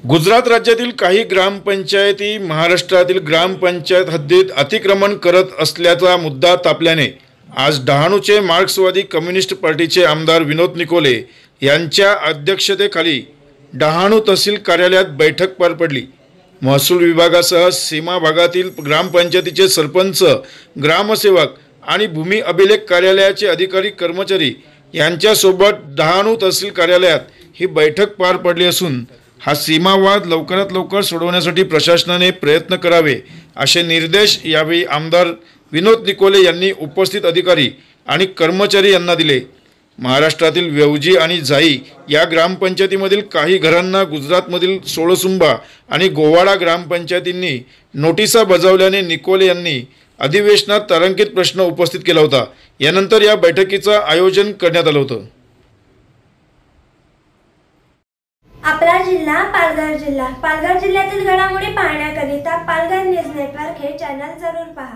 गुजरात राज्यातील काही ग्रामपंचायती महाराष्ट्रातील ग्रामपंचायत हद्दीत अतिक्रमण करत असल्याचा मुद्दा तापल्याने आज डहाणूचे मार्क्सवादी कम्युनिस्ट पार्टीचे आमदार विनोद निकोले यांच्या अध्यक्षतेखाली डहाणू तहसील कार्यालयात बैठक पार पडली। महसूल विभागासह सीमा भागातील ग्रामपंचायतीचे सरपंच, ग्रामसेवक आणि भूमी अभिलेख कार्यालयाचे अधिकारी कर्मचारी यांच्यासोबत डहाणू तहसील कार्यालयात ही बैठक पार पडली असून हा सीमावाद लवकरात लवकर सोडवण्यासाठी प्रशासनाने प्रयत्न करावे असे निर्देश यावेळी आमदार विनोद निकोले यांनी उपस्थित अधिकारी आणि कर्मचारी यांना दिले। महाराष्ट्रातील वेवजी आणि जाई या ग्रामपंचायतीमधील काही घरांना गुजरातमधील सोळसुंबा आणि गोवाडा ग्रामपंचायतींनी नोटिसा बजावल्याने निकोले यांनी अधिवेशनात तारांकित प्रश्न उपस्थित केला होता। यानंतर या बैठकीचं आयोजन करण्यात आलं होतं। आपला जिल्हा पालघर जिल्ह्यातील घडामोडी पाहण्याकरिता पालघर न्यूज नेटवर्क हे चॅनल जरूर पहा।